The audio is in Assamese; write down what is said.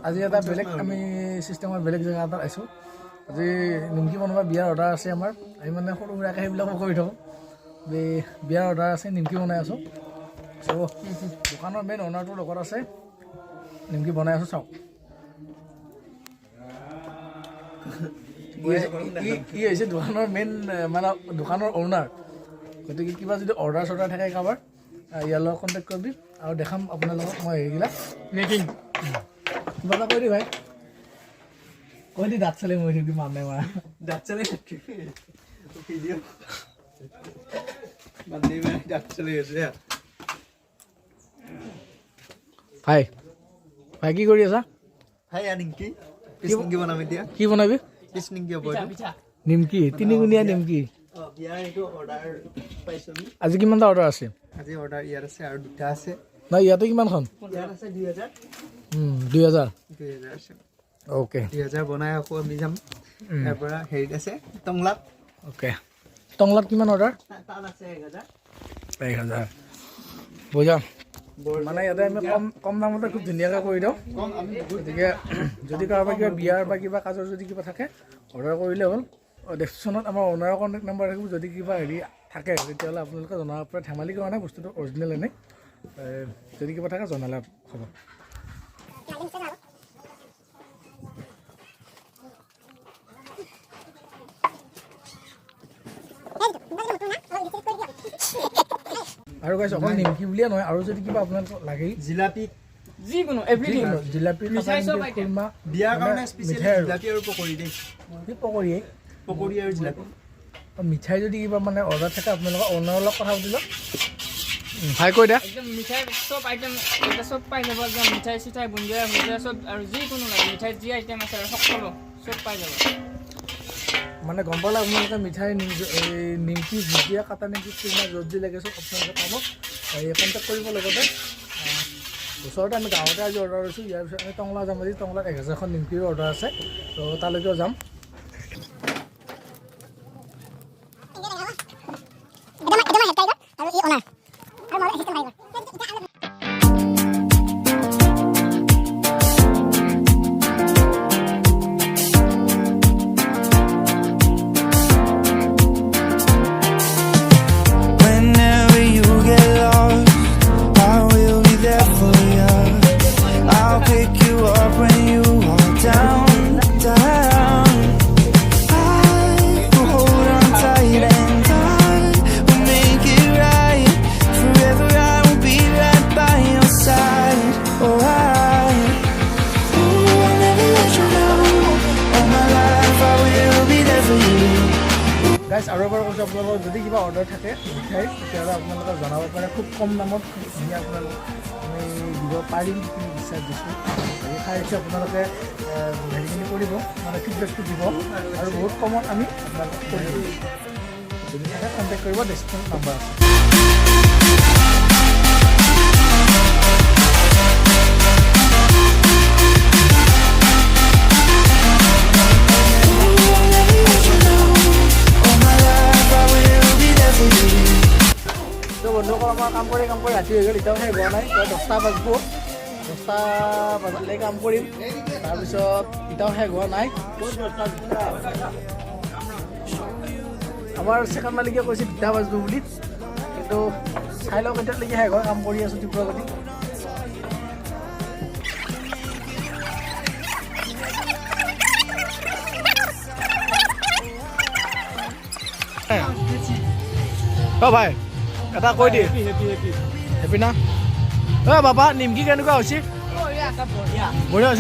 আজি এটা বেলেগ আমি চিষ্টেমৰ বেলেগ জেগা এটা আছোঁ আজি নিমকি বনোৱা বিয়াৰ অৰ্ডাৰ আছে আমাৰ আমি মানে সৰু সুৰাকৈ সেইবিলাকো কৰি থাকোঁ বিয়াৰ অৰ্ডাৰ আছে নিমকি বনাই আছোঁ চ' দোকানৰ মেইন অ'নাৰটোৰ লগত আছে নিমকি বনাই আছোঁ চাওক ই হৈছে দোকানৰ মেইন মানে দোকানৰ অ'নাৰ গতিকে কিবা যদি অৰ্ডাৰ চৰ্ডাৰ থাকে কাৰোবাৰ ইয়াৰ লগত কণ্টেক্ট কৰিবি আৰু দেখাম আপোনালোকক মই হেৰিবিলাক মেকিং কিবা এটা কৈ দি ভাই কৈ দি দাঁত চালে মই থাকি মানে মাৰা দাঁত চালে ভিডিঅ' মানে দাঁত চালে আছে ভাই ভাই কি কৰি আছা ভাই নিমকি পিছ নিমকি বনাম এতিয়া কি বনাবি পিছ নিমকি হ'ব নিমকি তিনিগুণীয়া নিমকি বিয়াৰ এইটো অৰ্ডাৰ পাইছোঁ আজি কিমানটা অৰ্ডাৰ আছে আজি অৰ্ডাৰ ইয়াৰ আছে আৰু দুটা আছে নাই ইয়াতে কিমানখন ইয়াত আছে 2000 2000 আছে অ'কে 2000 বনাই আকৌ আমি যাম ইয়াৰ পৰা হেৰিত আছে টংলাত অ'কে টংলাত কিমান অৰ্ডাৰ তাত আছে 1000 বুজা মানে ইয়াতে আমি কম দামতে খুব ধুনীয়াকৈ কৰি দিওঁ গতিকে যদি কাৰোবাৰ কিবা বিয়াৰ বা কিবা কাজৰ যদি কিবা থাকে অৰ্ডাৰ কৰিলে হ'ল ডেছক্ৰিপশ্যনত আমাৰ অ'নাৰৰ কণ্টেক্ট নাম্বাৰ থাকিব যদি কিবা হেৰি থাকে তেতিয়াহ'লে আপোনালোকে জনাব পাৰে ধেমালি কৰা নাই বস্তুটো অৰিজিনেল এনেই যদি কিবা থাকে জনালে হ'ব আৰু গাইছ অকল নিমকি বুলিয়ে নহয় আৰু যদি কিবা আপোনালোকক লাগে জিলাপি যিকোনো এভৰিথিং জিলাপি খুৰমা বিয়াৰ কাৰণে স্পেচিয়েলি জিলাপি আৰু পকৰি দেই কি পকৰি আৰু জিলাপি মিঠাই যদি কিবা মানে অৰ্ডাৰ থাকে আপোনালোকৰ অ'নাৰৰ লগত কথা পাতিব ভাই কৈ দিয়া একদম মিঠাই চব আইটেম এটা চব পাই যাব একদম মিঠাই চিঠাই বুন্দিয়া ভুজিয়া চব আৰু যিকোনো লাগে মিঠাই যি আইটেম আছে আৰু সকলো চব পাই যাব মানে গম পালে আপোনালোকে মিঠাই নিমকি ভুজিয়া কাটা নিমকি খুৰমা য'ত যি লাগে চব আপোনালোকে পাব কণ্টেক্ট কৰিব লগতে ওচৰতে আমি গাঁৱতে আজি অৰ্ডাৰ কৰিছোঁ ইয়াৰ পিছত আমি টংলা যাম আজি টংলাত 1000খন নিমকিৰ অৰ্ডাৰ আছে ত' তালৈকেও যাম গাইজ আৰু এবাৰ কৈছোঁ আপোনালোকৰ যদি কিবা অৰ্ডাৰ থাকে মিঠাই তেতিয়াহ'লে আপোনালোকে জনাব পাৰে খুব কম দামত খুব ধুনীয়া আপোনালোক আমি দিব পাৰিম যিখিনি বিশ্বাস দিছোঁ এই খাইছে আপোনালোকে হেৰিখিনি কৰিব মানে ফিডবেকটো দিব আৰু বহুত কমত আমি আপোনালোকক কৰি দিম যদি থাকে কণ্টেক্ট কৰিব ডেছক্ৰিপশ্যন নাম্বাৰ আছে বন্ধুসকল আমাৰ কাম কৰি ৰাতি হৈ গ'ল এতিয়াও শেষ হোৱা নাই প্ৰায় 10টা বাজিব 10টা বজালৈকে কাম কৰিম তাৰপিছত এতিয়াও শেষ হোৱা নাই আমাৰ ছেকেণ্ড মালিকে কৈছে 2টা বাজিব বুলি কিন্তু চাই লওক এতিয়ালৈকে শেষ হয় কাম কৰি আছোঁ তীব্ৰগতি অ' ভাই এটা কৈ দিয়ে হেপি না বাবা নিমকি কেনেকুৱা হৈছে বঢ়িয়া হৈছে